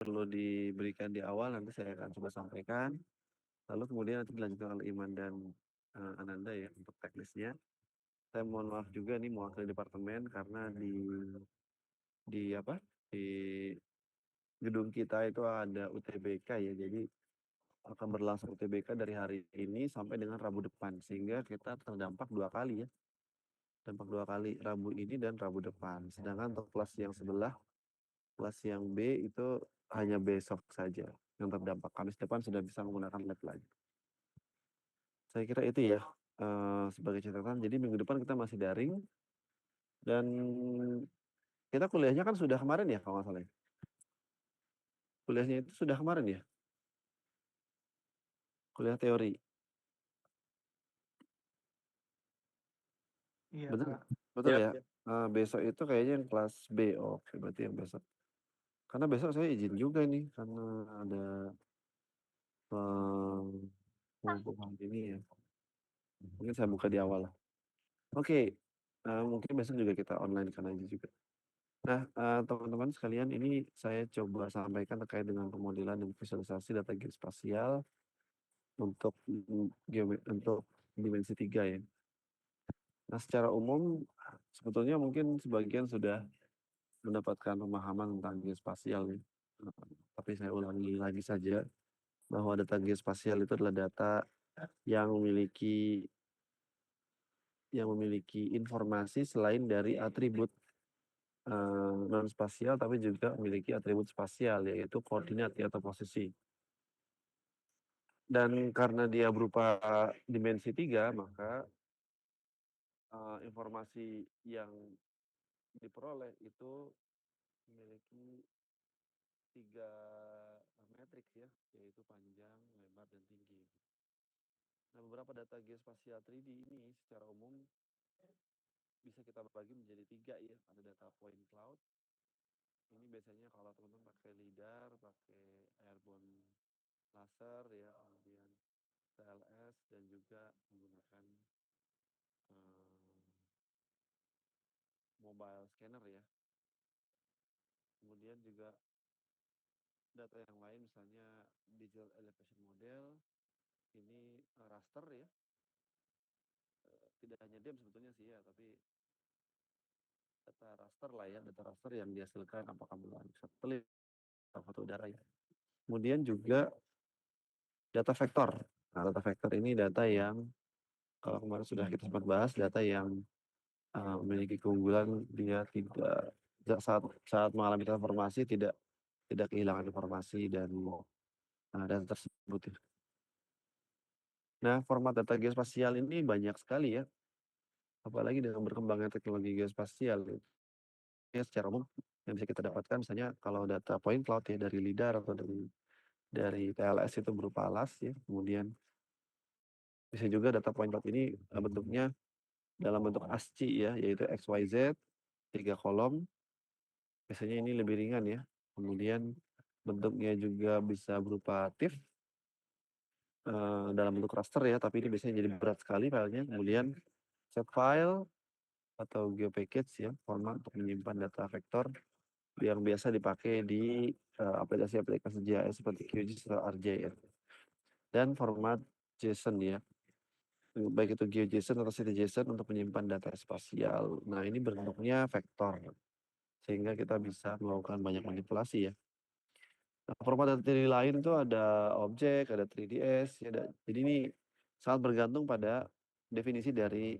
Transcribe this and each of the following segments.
perlu diberikan di awal nanti saya akan coba sampaikan. Lalu kemudian nanti dilanjutkan oleh Iman dan Ananda ya untuk teknisnya. Saya mohon maaf juga nih mewakili departemen karena di apa di gedung kita itu ada UTBK ya, jadi akan berlangsung UTBK dari hari ini sampai dengan Rabu depan, sehingga kita terdampak 2 kali ya, dampak 2 kali, Rabu ini dan Rabu depan. Sedangkan untuk kelas yang sebelah, kelas yang B itu hanya besok saja yang terdampak. Kamis depan sudah bisa menggunakan lab lagi. Saya kira itu ya sebagai catatan. Jadi minggu depan kita masih daring dan kita kuliahnya kan sudah kemarin ya kalau nggak salah. Kuliahnya itu sudah kemarin ya, kuliah teori. Iya, Betul, Kak. betul ya. Besok itu kayaknya yang kelas B. Oh, oke, berarti yang besok. Karena besok saya izin juga nih karena ada pengumuman ini ya. Mungkin saya buka di awal lah. Oke, mungkin besok juga kita online kan aja juga. Nah, teman-teman sekalian, ini saya coba sampaikan terkait dengan pemodelan dan visualisasi data geospasial untuk untuk dimensi 3 ya. Nah, secara umum sebetulnya mungkin sebagian sudah mendapatkan pemahaman tentang geospasial ya. Tapi saya ulangi lagi saja bahwa data geospasial itu adalah data yang memiliki informasi selain dari atribut non spasial, tapi juga memiliki atribut spasial yaitu koordinat atau posisi. Dan karena dia berupa dimensi 3, maka informasi yang diperoleh itu memiliki 3 matriks ya, yaitu panjang, lebar, dan tinggi. Nah, beberapa data geospasial 3D ini secara umum bisa kita bagi menjadi 3 ya. Ada data point cloud. Ini biasanya kalau teman-teman pakai LiDAR, pakai airborne laser ya, kemudian TLS, dan juga menggunakan mobile scanner ya. Kemudian juga data yang lain misalnya digital elevation model, ini raster ya. Tidak hanya DEM sebetulnya sih ya, tapi data raster lah ya, data raster yang dihasilkan apakah melalui satelit atau foto udara ya. Kemudian juga data vektor. Nah, data vektor ini data yang kalau kemarin sudah kita sempat bahas, data yang memiliki keunggulan, dia tidak saat mengalami transformasi tidak kehilangan informasi dan data tersebut ya. Nah, format data geospasial ini banyak sekali ya, apalagi dengan berkembangnya teknologi geospasial. Ya, secara umum yang bisa kita dapatkan misalnya kalau data point cloud ya dari LiDAR atau dari TLS itu berupa alas ya. Kemudian bisa juga data point cloud ini bentuknya dalam bentuk ASCII ya, yaitu XYZ 3 kolom. Biasanya ini lebih ringan ya. Kemudian bentuknya juga bisa berupa TIFF dalam bentuk raster ya, tapi ini biasanya jadi berat sekali filenya. Kemudian set file atau geopackage ya, format untuk menyimpan data vektor yang biasa dipakai di aplikasi-aplikasi GIS seperti QGIS atau ArcGIS. Dan format JSON ya, baik itu GeoJSON atau CityJSON untuk menyimpan data spasial. Nah, ini bentuknya vektor, sehingga kita bisa melakukan banyak manipulasi ya. Nah, format data 3D lain itu ada objek, ada 3DS, ya, jadi ini sangat bergantung pada definisi dari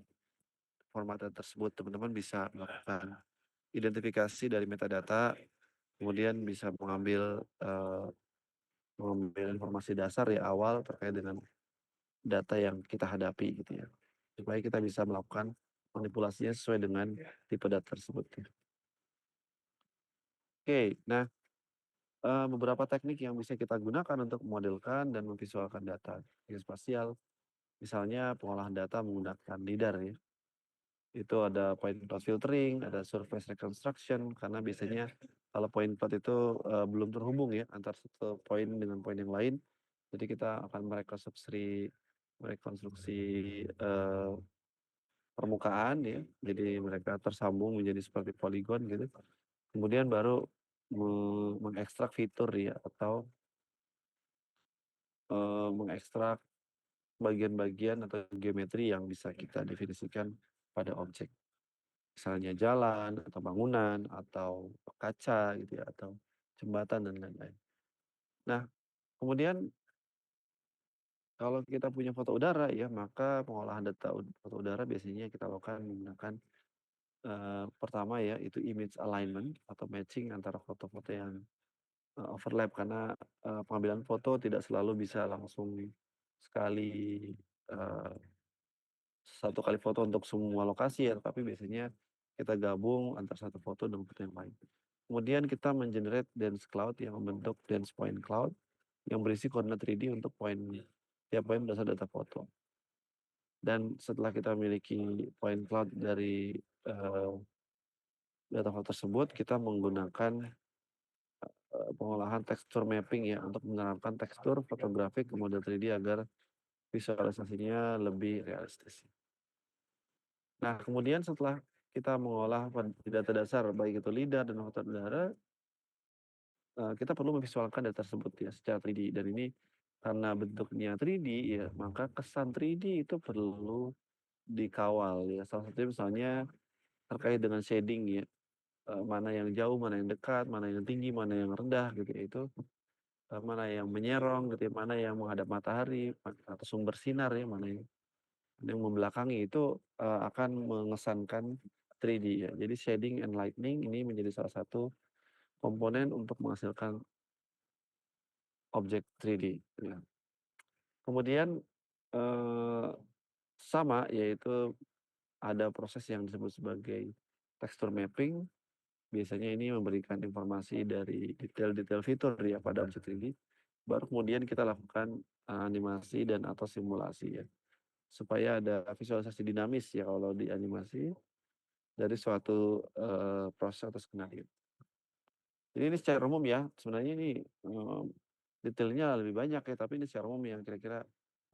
format data tersebut. Teman-teman bisa melakukan identifikasi dari metadata, kemudian bisa mengambil informasi dasar ya awal terkait dengan data yang kita hadapi gitu ya, supaya kita bisa melakukan manipulasinya sesuai dengan tipe data tersebut ya. Oke, nah beberapa teknik yang bisa kita gunakan untuk memodelkan dan memvisualkan data geospasial, misalnya pengolahan data menggunakan LiDAR ya. Itu ada point cloud filtering, ada surface reconstruction, karena biasanya kalau point cloud itu belum terhubung ya antar satu poin dengan poin yang lain. Jadi kita akan merekonstruksi permukaan ya. Jadi mereka tersambung menjadi seperti poligon gitu. Kemudian baru mengekstrak fitur ya atau mengekstrak bagian-bagian atau geometri yang bisa kita definisikan pada objek. Misalnya jalan atau bangunan atau kaca gitu ya atau jembatan dan lain-lain. Nah, kemudian kalau kita punya foto udara ya, maka pengolahan data foto udara biasanya kita lakukan menggunakan pertama ya itu image alignment atau matching antara foto-foto yang overlap karena pengambilan foto tidak selalu bisa langsung sekali uh, satu kali foto untuk semua lokasi ya, tapi biasanya kita gabung antara satu foto dengan foto yang lain. Kemudian kita mengenerate dense cloud yang membentuk dense point cloud yang berisi koordinat 3D untuk tiap poin berdasar data foto. Dan setelah kita memiliki point cloud dari data foto tersebut, kita menggunakan pengolahan tekstur mapping ya untuk menerapkan tekstur fotografik ke model 3D agar visualisasinya lebih realistis. Nah, kemudian setelah kita mengolah data dasar baik itu lidar dan foto udara, kita perlu memvisualkan data tersebut ya secara 3D dan ini karena bentuknya 3D ya, maka kesan 3D itu perlu dikawal ya. Salah satunya misalnya terkait dengan shading ya, mana yang jauh, mana yang dekat, mana yang tinggi, mana yang rendah gitu ya, itu mana yang menyerong gitu ya, mana yang menghadap matahari atau sumber sinar ya, mana yang membelakangi itu akan mengesankan 3D ya. Jadi shading and lightning ini menjadi salah satu komponen untuk menghasilkan objek 3D ya. Kemudian sama yaitu ada proses yang disebut sebagai texture mapping. Biasanya ini memberikan informasi dari detail-detail fitur ya pada objek 3D. Baru kemudian kita lakukan animasi dan atau simulasi ya. Supaya ada visualisasi dinamis ya kalau di animasi dari suatu proses atau skenario. Jadi ini secara umum ya, sebenarnya ini detailnya lebih banyak ya, tapi ini secara umum yang kira-kira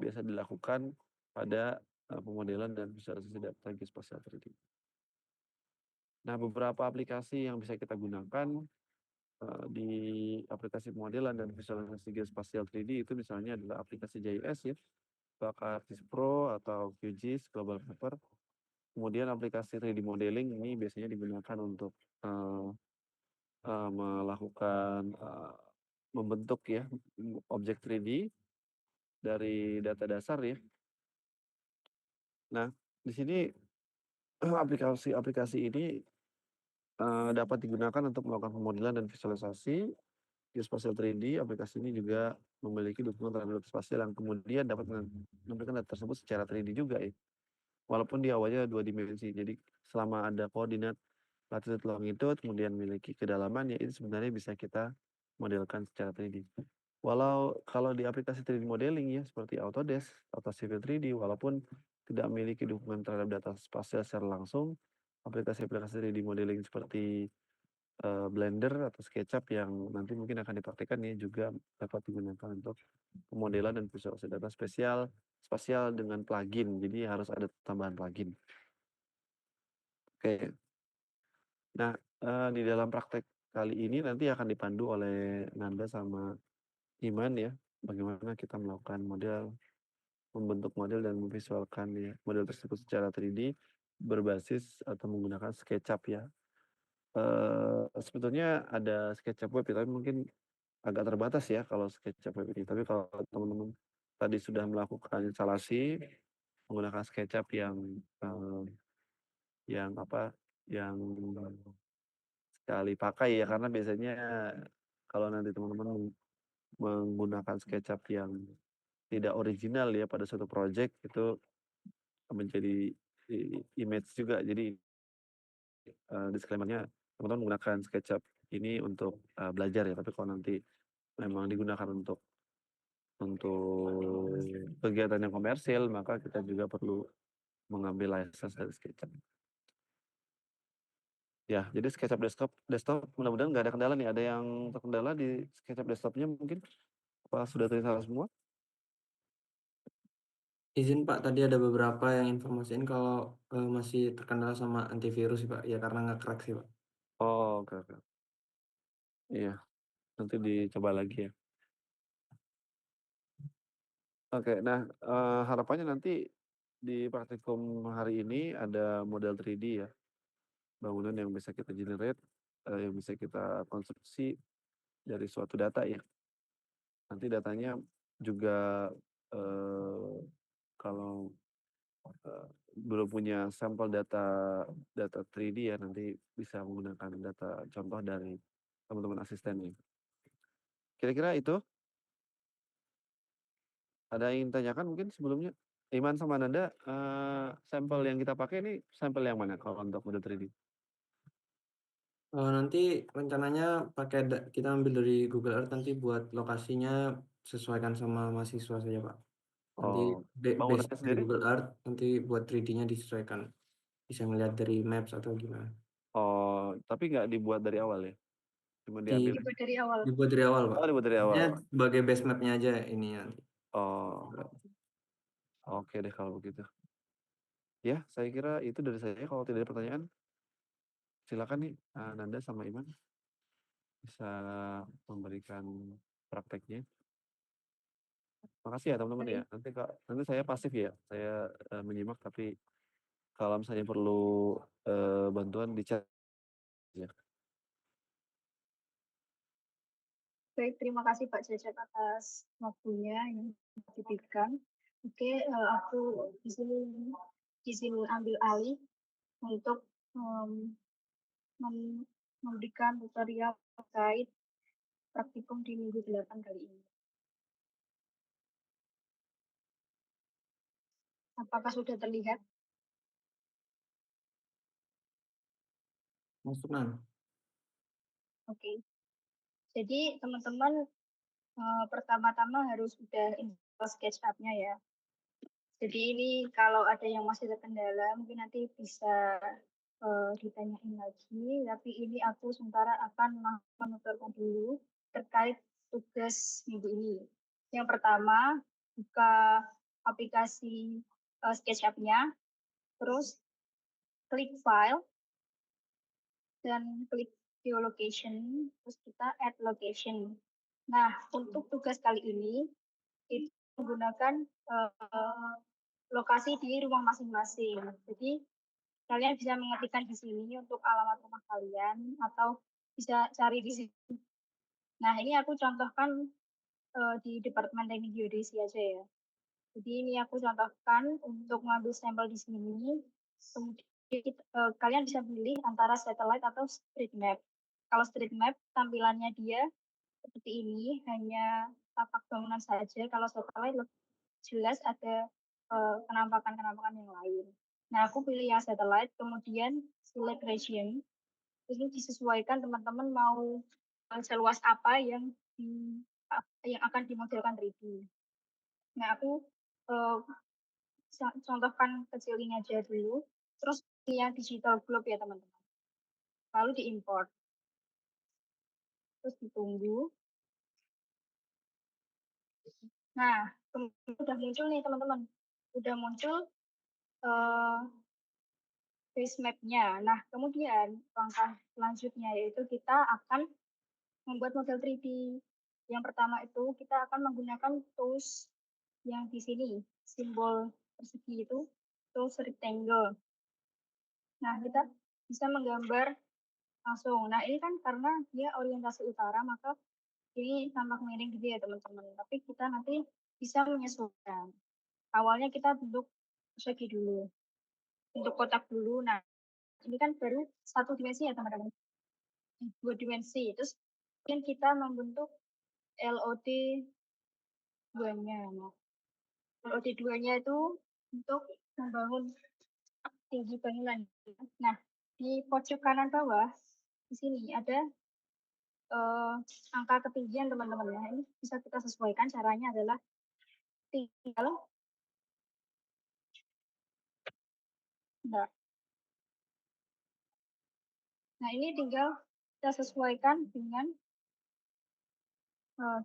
biasa dilakukan pada pemodelan dan visualisasi data geospasial 3D. Nah, beberapa aplikasi yang bisa kita gunakan di aplikasi pemodelan dan visualisasi geospasial 3D itu misalnya adalah aplikasi GIS ya, ArcGIS Pro atau QGIS Global Paper. Kemudian aplikasi 3D modeling ini biasanya digunakan untuk melakukan membentuk ya objek 3D dari data dasar ya. Nah, di sini aplikasi-aplikasi ini dapat digunakan untuk melakukan pemodelan dan visualisasi geospasial 3D. Aplikasi ini juga memiliki dukungan terhadap data spasial yang kemudian dapat menampilkan data tersebut secara 3D juga ya. Walaupun di awalnya 2 dimensi. Jadi selama ada koordinat latitude longitude kemudian memiliki kedalaman ya itu sebenarnya bisa kita modelkan secara 3D. Walau kalau di aplikasi 3D modeling ya seperti Autodesk atau Civil 3D walaupun tidak memiliki dukungan terhadap data spasial secara langsung, aplikasi-aplikasi 3D modeling seperti Blender atau SketchUp yang nanti mungkin akan dipraktikkan ya juga dapat digunakan untuk pemodelan dan visualisasi data spasial dengan plugin. Jadi harus ada tambahan plugin. Oke. Nah, di dalam praktek kali ini nanti akan dipandu oleh Nanda sama Iman ya, bagaimana kita melakukan membentuk model dan memvisualkan ya, model tersebut secara 3D berbasis atau menggunakan SketchUp ya. Sebetulnya ada SketchUp web ya, tapi mungkin agak terbatas ya kalau SketchUp web ini. Tapi kalau teman-teman tadi sudah melakukan instalasi menggunakan SketchUp yang apa, yang sekali pakai ya, karena biasanya kalau nanti teman-teman menggunakan SketchUp yang tidak original ya pada suatu project itu menjadi image juga. Jadi disclaimer-nya teman-teman menggunakan SketchUp ini untuk belajar ya, tapi kalau nanti memang digunakan untuk kegiatan yang komersil maka kita juga perlu mengambil license dari SketchUp. Ya, jadi SketchUp desktop mudah-mudahan nggak ada kendala nih. Ada yang terkendala di SketchUp desktopnya mungkin? Apa sudah terlihat semua? Izin Pak, tadi ada beberapa yang informasiin kalau masih terkendala sama antivirus sih Pak, ya karena nge-crack sih Pak. Oh, oke, oke. Iya, nanti dicoba lagi ya. Oke, nah, harapannya nanti di praktikum hari ini ada model 3D ya, bangunan yang bisa kita generate, yang bisa kita konstruksi dari suatu data ya. Nanti datanya juga, eee, kalau, eee, belum punya sampel data data 3D ya, nanti bisa menggunakan data contoh dari teman-teman asistennya. Kira-kira itu, ada yang ingin ditanyakan mungkin sebelumnya? Iman sama Nanda, sampel yang kita pakai ini sampel yang mana kalau untuk model 3D? Nanti rencananya pakai kita ambil dari Google Earth nanti buat lokasinya sesuaikan sama mahasiswa saja, Pak. Nanti Oh, base bangunannya dari sendiri? Google Earth, nanti buat 3D-nya disesuaikan. Bisa ngelihat dari Maps atau gimana. Oh, tapi nggak dibuat dari awal ya? Cuma Di diambil Dibuat dari awal. dibuat dari awal, Pak. oh dibuat dari Maksudnya awal? sebagai base map-nya aja ini nanti. Oh, oke deh kalau begitu. Ya, saya kira itu dari saya, kalau tidak ada pertanyaan, silakan nih, Nanda sama Iman bisa memberikan prakteknya. Makasih ya teman-teman ya, Baik, nanti saya pasif ya, saya, menyimak tapi kalau misalnya perlu, bantuan di chat ya. baik, terima kasih Pak Cecep atas waktunya yang diberikan. Oke, aku izin izin ambil alih untuk memberikan tutorial terkait praktikum di minggu 8 kali ini. Apakah sudah terlihat? Masuk, Nan. Oke. Jadi teman-teman pertama-tama harus sudah install SketchUp-nya ya. Jadi ini kalau ada yang masih terkendala mungkin nanti bisa ditanyain lagi. Tapi ini aku sementara akan menuturkan dulu terkait tugas minggu ini. Yang pertama, buka aplikasi SketchUp-nya, terus klik file dan klik geolocation, terus kita add location. Nah, untuk tugas kali ini itu menggunakan lokasi di rumah masing-masing. Jadi kalian bisa mengetikkan di sini untuk alamat rumah kalian atau bisa cari di sini. Nah, ini aku contohkan di Departemen Teknik Geodesi aja ya. Jadi ini aku contohkan untuk mengambil sampel di sini. Kemudian kalian bisa pilih antara satellite atau street map. Kalau street map tampilannya dia seperti ini, hanya tapak bangunan saja. Kalau satellite lebih jelas ada penampakan-penampakan yang lain. Nah, aku pilih yang satellite, kemudian select region. Ini disesuaikan teman-teman mau seluas apa yang akan dimodelkan 3D. Nah, aku uh, contohkan kecil ini aja dulu. Terus yang digital globe ya teman-teman. Lalu diimport. Terus ditunggu. Nah, udah muncul nih teman-teman. Udah muncul uh, base map-nya. Nah, kemudian langkah selanjutnya yaitu kita akan membuat model 3D. Yang pertama itu kita akan menggunakan tools yang di sini, simbol persegi itu, tools rectangle. Nah, kita bisa menggambar langsung. Nah, ini kan karena dia orientasi utara, maka ini tampak miring gitu ya teman-teman. Tapi kita nanti bisa menyesuaikan. Awalnya kita bentuk persegi dulu, bentuk kotak dulu. Nah, ini kan baru satu dimensi ya teman-teman. Dua dimensi. Terus kemudian kita membentuk LOD 2-nya. Nah, LOD 2-nya itu untuk membangun tinggi bangunan. Nah, di pojok kanan bawah di sini ada angka ketinggian teman-teman ya. Ini bisa kita sesuaikan, caranya adalah tinggal nah, nah ini tinggal kita sesuaikan dengan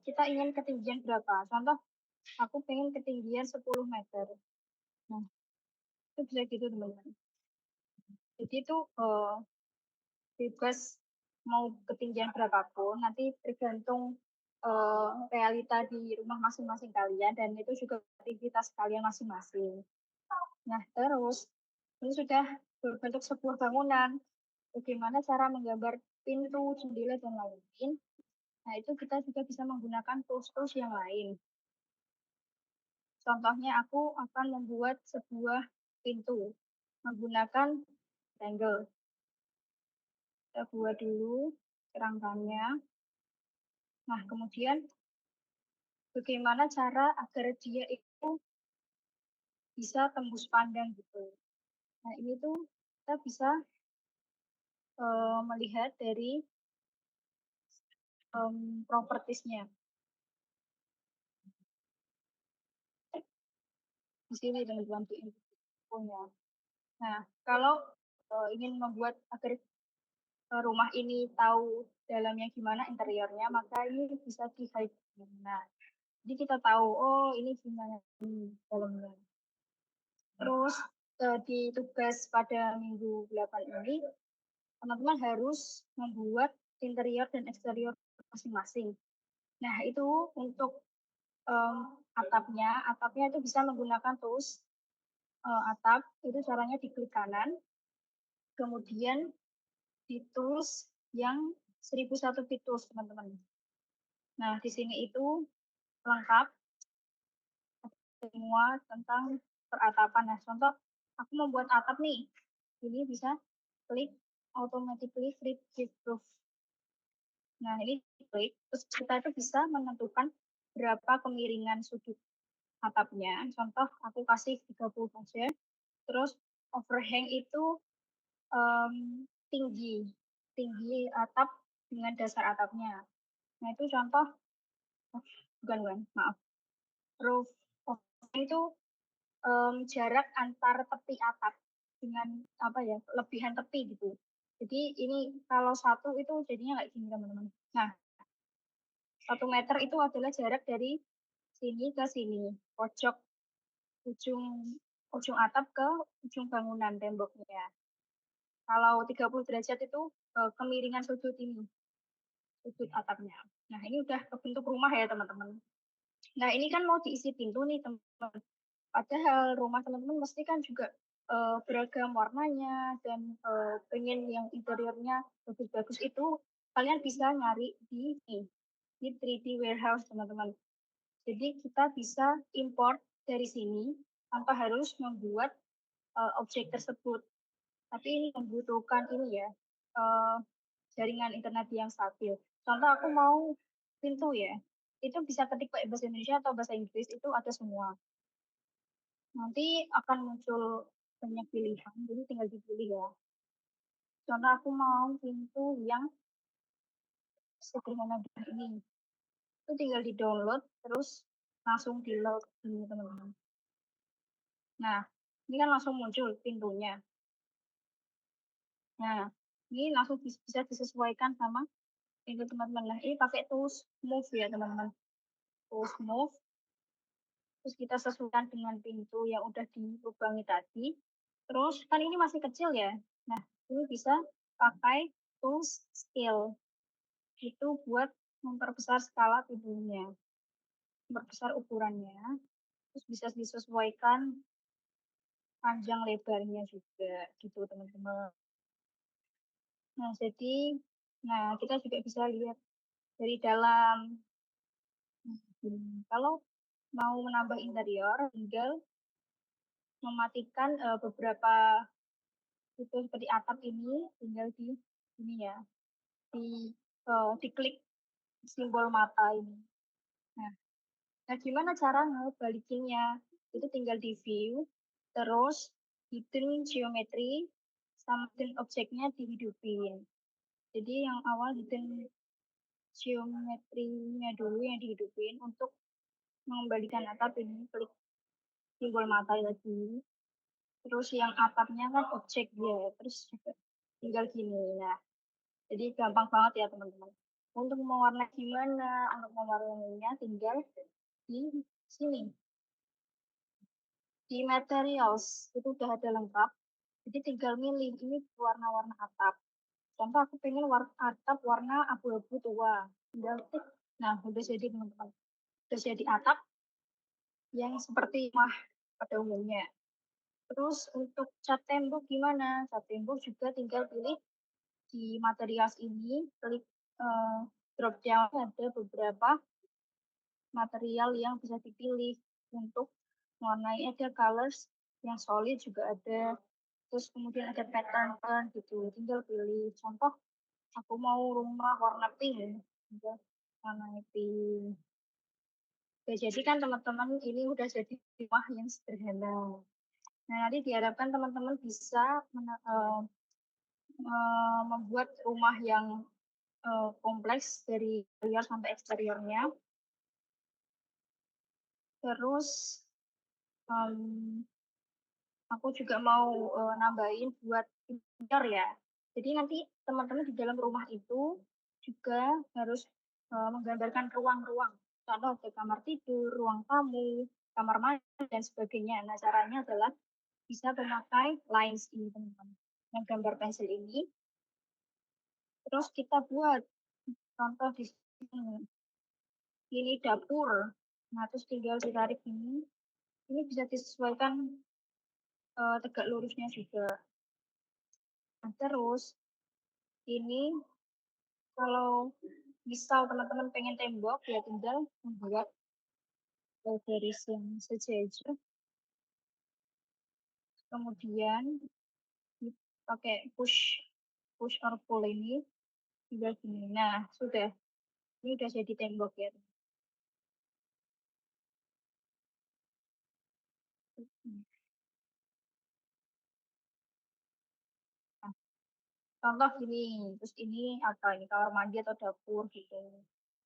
kita ingin ketinggian berapa. Contoh aku pengen ketinggian 10 meter. Nah, itu bisa gitu teman-teman. Jadi itu bebas mau ketinggian berapapun, nanti tergantung realita di rumah masing-masing kalian dan itu juga aktivitas kalian masing-masing. Nah, terus ini sudah berbentuk sebuah bangunan. Bagaimana cara menggambar pintu, jendela, dan lain-lain. Nah, itu kita juga bisa menggunakan tools-tools yang lain. Contohnya aku akan membuat sebuah pintu menggunakan rectangle. Kita buat dulu kerangkanya. Nah, kemudian bagaimana cara agar dia itu bisa tembus pandang gitu. Nah, ini tuh kita bisa melihat dari propertiesnya. Di sini teman-teman di infonya. Nah, kalau ingin membuat agar rumah ini tahu dalamnya gimana interiornya, maka ini bisa di hide. Nah, jadi kita tahu, oh ini gimana dalamnya. Terus di tugas pada minggu 8 ini, teman-teman harus membuat interior dan eksterior masing-masing. Nah, itu untuk atapnya itu bisa menggunakan tools atap, itu caranya diklik kanan, kemudian di tools yang 1001 tools, teman-teman. Nah, di sini itu lengkap semua tentang peratapan. Nah, contoh aku membuat atap nih. Ini bisa klik automatically flip roof. Nah, ini klik, terus kita itu bisa menentukan berapa kemiringan sudut atapnya. Contoh aku kasih 30 saja. Terus overhang itu tinggi atap dengan dasar atapnya. Nah, itu contoh bukan, maaf. Roof overhang itu jarak antar tepi atap dengan lebihan tepi gitu. Jadi ini kalau satu itu jadinya kayak gini teman-teman. Nah, 1 meter itu adalah jarak dari sini ke sini, pojok ujung atap ke ujung bangunan temboknya. Kalau 30 derajat itu kemiringan sudut ini, sudut atapnya. Nah, ini udah kebentuk rumah ya teman-teman. Nah, ini kan mau diisi pintu nih teman-teman. Padahal rumah teman-teman mesti kan juga beragam warnanya dan pengen yang interiornya bagus-bagus itu kalian bisa nyari di 3D warehouse teman-teman. Jadi kita bisa import dari sini tanpa harus membuat objek tersebut. Tapi ini membutuhkan ini ya jaringan internet yang stabil. Contoh aku mau pintu ya, itu bisa ketik pakai bahasa Indonesia atau bahasa Inggris itu ada semua. Nanti akan muncul banyak pilihan, jadi tinggal dipilih ya. Contoh aku mau pintu yang sederhana ini. Itu tinggal di-download, terus langsung di-load ini teman-teman. Nah, ini kan langsung muncul pintunya. Nah, ini langsung bisa disesuaikan sama pintu teman-teman. Nah, ini pakai tools move ya teman-teman. Tools move. Terus kita sesuaikan dengan pintu yang udah dilubangi tadi. Terus kan ini masih kecil ya. Nah, ini bisa pakai tools scale. Itu buat memperbesar skala pintunya. Memperbesar ukurannya. Terus bisa disesuaikan panjang lebarnya juga gitu teman-teman. Nah, jadi kita juga bisa lihat dari dalam. Kalau mau menambah interior, tinggal mematikan beberapa itu seperti atap ini, tinggal di ini ya, diklik simbol mata ini. Nah, gimana cara ngebalikinnya? Itu tinggal di view, terus hidden geometry, sama hidden objeknya dihidupin. Jadi yang awal hidden geometrinya dulu yang dihidupin untuk mengembalikan atap ini, klik simbol mata lagi. Terus yang atapnya kan objek ya, terus juga tinggal gini. Nah, jadi gampang banget ya teman-teman. Untuk mewarnai gimana, untuk mewarnainya tinggal di sini. Di materials itu udah ada lengkap. Jadi tinggal milih ini warna-warna atap. Contoh aku pengen atap warna abu-abu tua, tinggal klik. Nah, udah jadi teman-teman. Udah jadi atap yang seperti rumah pada umumnya. Terus untuk cat tembok gimana? Cat tembok juga tinggal pilih di materials ini, klik drop down ada beberapa material yang bisa dipilih untuk warnai, ada colors yang solid juga ada, terus kemudian ada pattern gitu, tinggal pilih. Contoh aku mau rumah warna pink, tinggal warna pink. Oke, jadi kan teman-teman ini udah jadi rumah yang sederhana. Nah, nanti diharapkan teman-teman bisa membuat rumah yang kompleks dari interior sampai eksteriornya. Terus aku juga mau nambahin buat interior ya. Jadi nanti teman-teman di dalam rumah itu juga harus menggambarkan ruang-ruang. Contoh ada kamar tidur, ruang tamu, kamar mandi dan sebagainya. Nah, caranya adalah bisa memakai lines ini teman-teman. Yang gambar pensil ini. Terus kita buat contoh di sini. Ini dapur. Nah, terus tinggal ditarik ini. Ini bisa disesuaikan tegak lurusnya juga. Nah, terus ini kalau misal teman-teman pengen tembok ya tinggal membuat garis yang sejajar. Kemudian pakai push or pull ini tinggal gini. Nah, sudah. Ini udah jadi tembok ya. Nah, contoh gini, terus ini apa ini kamar mandi atau dapur gitu.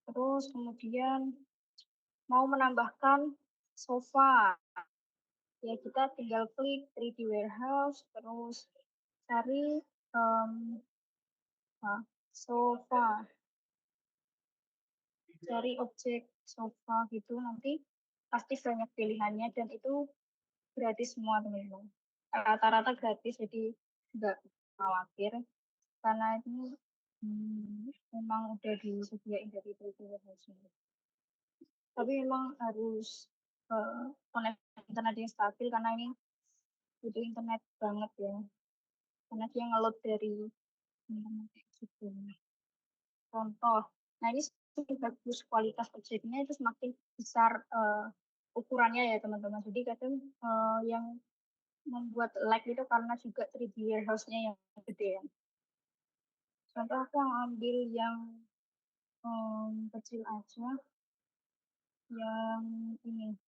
Terus kemudian mau menambahkan sofa, ya kita tinggal klik 3D warehouse, terus cari sofa, cari objek sofa gitu, nanti pasti banyak pilihannya dan itu gratis semua teman-teman. Rata-rata gratis, jadi nggak khawatir karena ini memang udah disediain dari 3D warehouse. Tapi memang harus koneksi internet yang stabil karena ini butuh internet banget ya. Karena dia ngeload dari internet gitu. Contoh, nah ini semakin bagus kualitas objeknya itu semakin besar ukurannya ya teman-teman. Jadi kadang yang membuat lag itu karena juga 3D warehouse-nya yang gede ya. Contoh aku ambil yang kecil aja, yang ini.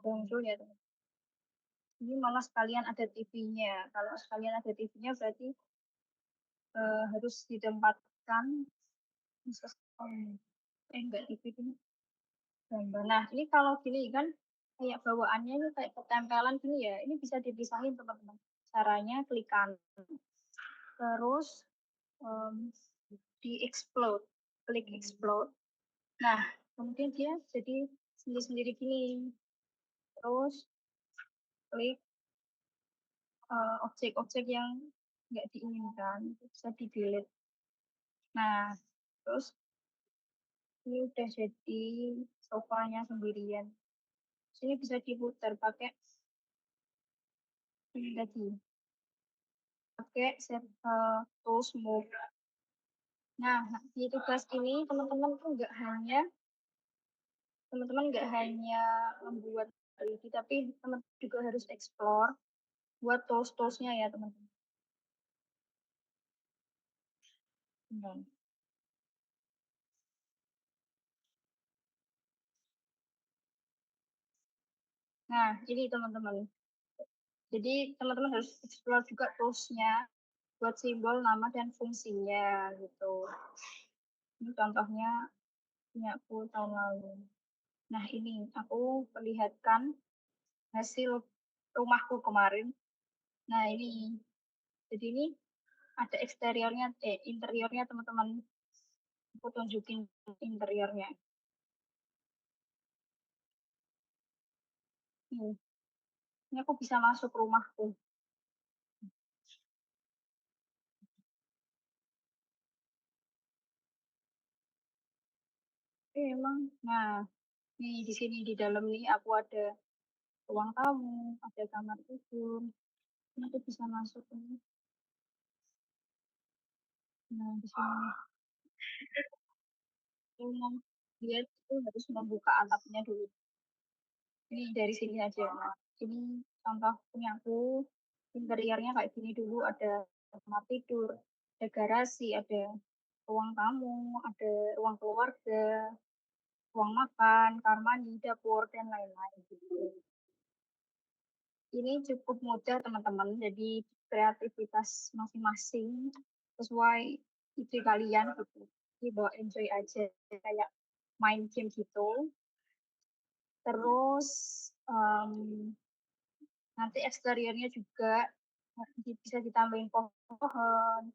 Muncul ya teman. Ini malah sekalian ada TV-nya. Kalau sekalian ada TV-nya berarti harus ditempatkan enggak TV ini gambar. Nah, ini kalau gini kan kayak bawaannya ini kayak ketempelan gini ya. Ini bisa dipisahin teman-teman. Caranya klik kanan, terus di explode, klik explode. Nah, kemudian dia jadi sendiri-sendiri gini. Terus klik objek-objek yang nggak diinginkan bisa di delete. Nah, terus ini udah jadi sofanya sendirian. Sini bisa diputar pakai ini tadi, pakai tools move. Nah, di tugas ini teman-teman tuh nggak hanya membuat 3D, tapi teman-teman juga harus explore buat tools-toolsnya ya teman-teman. Nah, ini teman-teman. Jadi teman-teman harus explore juga toolsnya buat simbol, nama, dan fungsinya gitu. Ini contohnya punya aku tahun lalu. Nah, ini aku perlihatkan hasil rumahku kemarin. Nah, ini. Jadi ini ada interiornya teman-teman. Aku tunjukin interiornya. Ini aku bisa masuk rumahku. Emang. Nah, di sini di dalam nih aku ada ruang tamu, ada kamar tidur. Ini tuh bisa masuk ini. Nah, di sini dia tuh harus membuka atapnya dulu. Ini dari sini aja. Nah, ini contoh punya aku. Interiornya kayak gini dulu, ada kamar tidur, ada garasi, ada ruang tamu, ada ruang keluarga, ruang makan, kamar mandi, dapur, dan lain-lain gitu. Ini cukup mudah teman-teman, jadi kreativitas masing-masing sesuai ide kalian gitu. Jadi bawa enjoy aja, kayak main game gitu. Terus nanti eksteriornya juga bisa ditambahin pohon,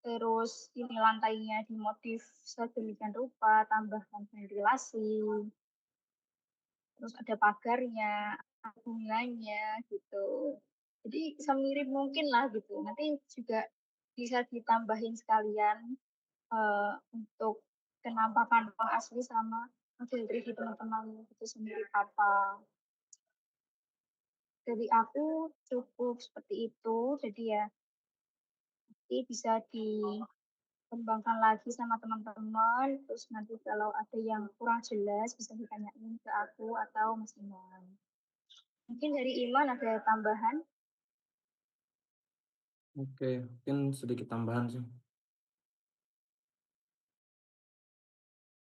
terus ini lantainya dimodif sedemikian rupa, tambahkan ventilasi, terus ada pagarnya, ada bunganya gitu. Jadi semirip mungkin lah gitu. Nanti juga bisa ditambahin sekalian untuk kenampakan ruang asli sama model 3D teman-teman itu semirip apa. Dari aku cukup seperti itu, jadi ya nanti bisa dikembangkan lagi sama teman-teman, terus nanti kalau ada yang kurang jelas bisa ditanyain ke aku atau Mas Iman. Mungkin dari Iman ada tambahan? Oke, mungkin sedikit tambahan sih.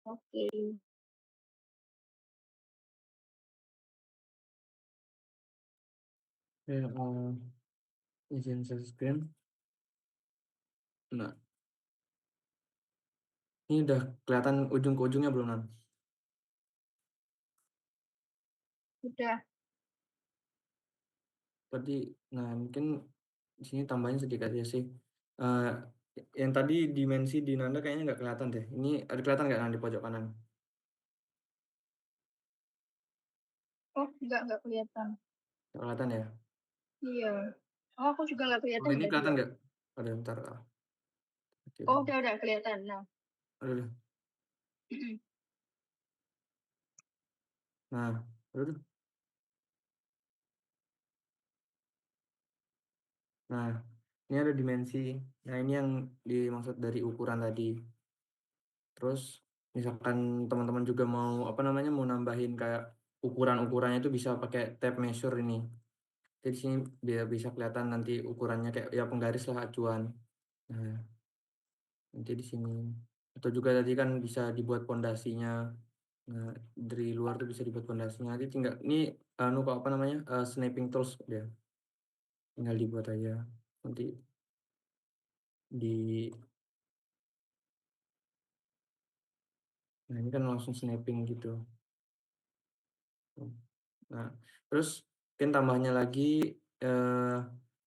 Oke. Izin share screen. Nah, ini udah kelihatan ujung ke ujungnya belum, Nan? Sudah. Tadi, nah mungkin di sini tambahin sedikit aja sih. Yang tadi dimensi di Nanda kayaknya nggak kelihatan deh. Ini ada kelihatan nggak Nan di pojok kanan? Oh, enggak kelihatan. Nggak kelihatan ya? Iya. Oh, aku juga nggak kelihatan. Oh, ini kelihatan nggak? Ada bentar. Oh, udah kelihatan. Nah. Udah. Nah, udah. Nah, ini ada dimensi. Nah, ini yang dimaksud dari ukuran tadi. Terus, misalkan teman-teman juga mau mau nambahin kayak ukurannya itu bisa pakai tape measure ini. Jadi di sini biar bisa kelihatan nanti ukurannya kayak ya penggaris lah acuan. Nah, nanti di sini. Atau juga tadi kan bisa dibuat pondasinya. Nah, dari luar tuh bisa dibuat pondasinya. Nanti tinggal ini snapping tools dia. Tinggal dibuat aja. Nanti di nah ini kan langsung snapping gitu. Nah, terus mungkin tambahnya lagi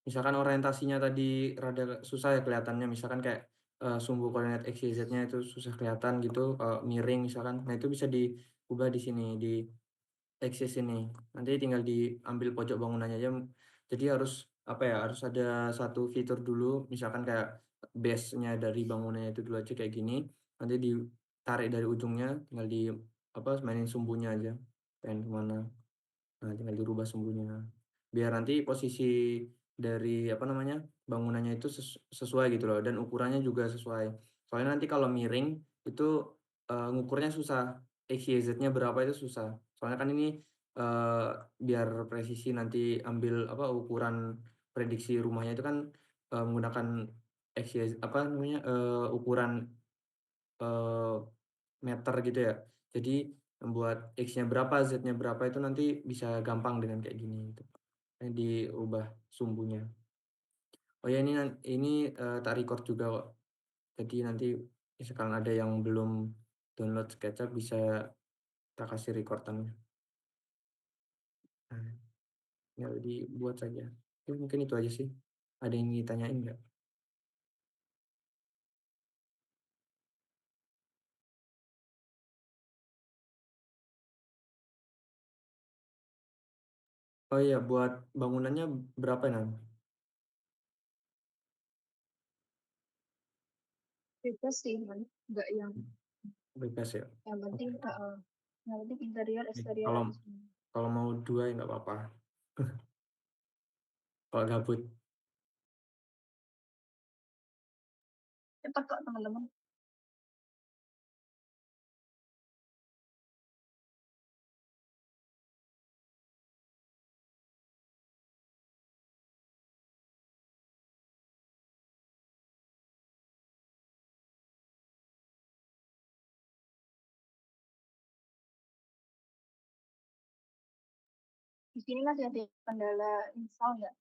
misalkan orientasinya tadi rada susah ya kelihatannya, misalkan kayak sumbu koordinat X, Y, Z-nya itu susah kelihatan gitu, miring misalkan. Nah, itu bisa diubah di sini di axis ini. Nanti tinggal diambil pojok bangunannya aja. Jadi harus harus ada satu fitur dulu, misalkan kayak base-nya dari bangunannya itu dulu aja kayak gini. Nanti ditarik dari ujungnya, tinggal di mainin sumbunya aja. Pengen kemana. Nah, tinggal dirubah sumbunya. Biar nanti posisi dari bangunannya itu sesuai gitu loh, dan ukurannya juga sesuai. Soalnya nanti kalau miring itu ngukurnya susah. X, Y, Z-nya berapa itu susah. Soalnya kan ini biar presisi nanti ambil ukuran prediksi rumahnya itu kan menggunakan X, Y, Z, ukuran meter gitu ya. Jadi membuat X-nya berapa, Z-nya berapa itu nanti bisa gampang dengan kayak gini gitu. Ini diubah sumbunya. Oh ya, ini tak record juga kok. Jadi nanti misalkan ada yang belum download SketchUp bisa kita kasih recordannya. Nah, ya dibuat saja. Oke, mungkin itu aja sih. Ada yang ditanyain nggak? Oh iya, buat bangunannya berapa Nan? Bebas sih, Man. Nggak Bebas ya. yang penting Oke. yang penting interior eksterior Kalau ada semua. kalau mau 2 ya nggak apa-apa. Kalau gabut. Cepat kok teman-teman. Di sini masih ada kendala install nggak?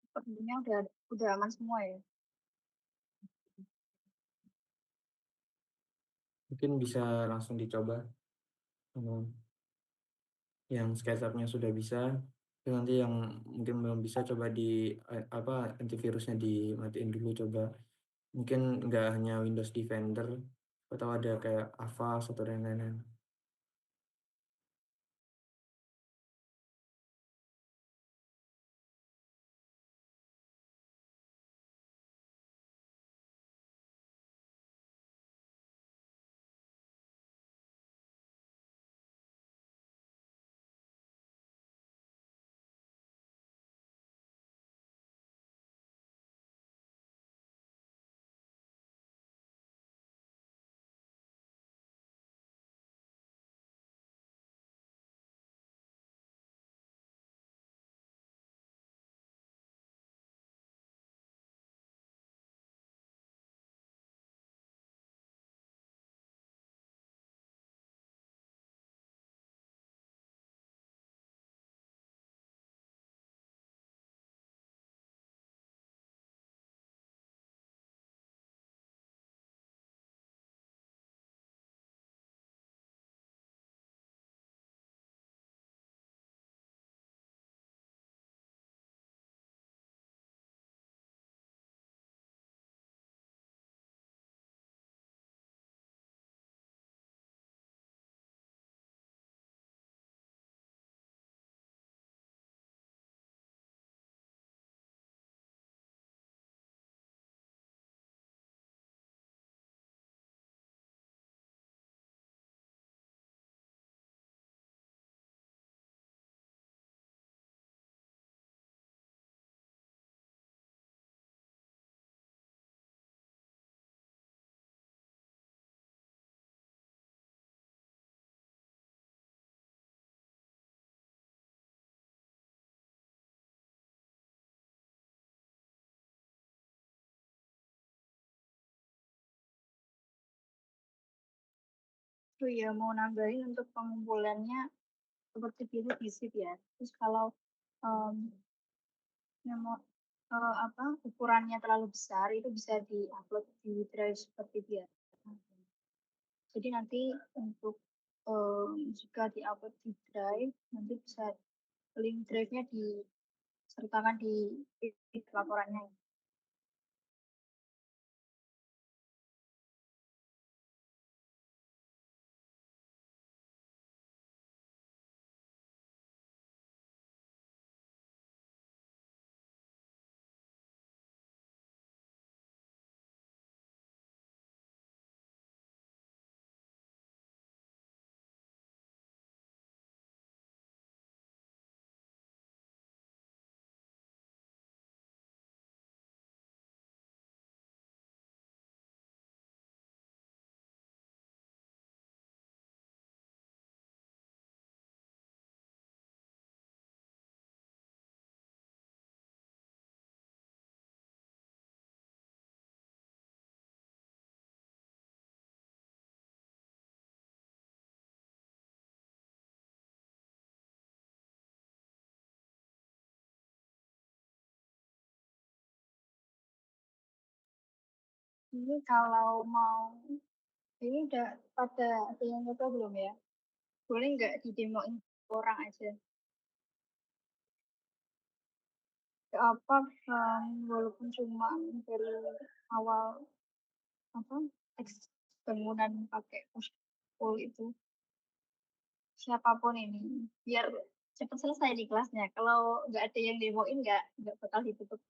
Sepertinya udah aman semua ya. Mungkin bisa langsung dicoba. Yang SketchUp-nya sudah bisa, terus nanti yang mungkin belum bisa coba di antivirusnya dimatiin dulu coba. Mungkin nggak hanya Windows Defender atau ada kayak Avast atau lain-lain. Oh iya, mau nambahin untuk pengumpulannya seperti biru di zip ya. Terus kalau um, ukurannya terlalu besar itu bisa diupload di drive seperti biasa. Jadi nanti untuk jika diupload di drive nanti bisa link drive-nya disertakan di laporannya. Ini kalau mau ini udah pada ada yang nyoba belum ya? Boleh nggak didemoin orang aja? Apa, walaupun cuma dari awal apa, bangunan pakai push-pull itu, siapapun ini, biar cepet selesai di kelasnya. Kalau nggak ada yang demoin nggak bakal ditutup.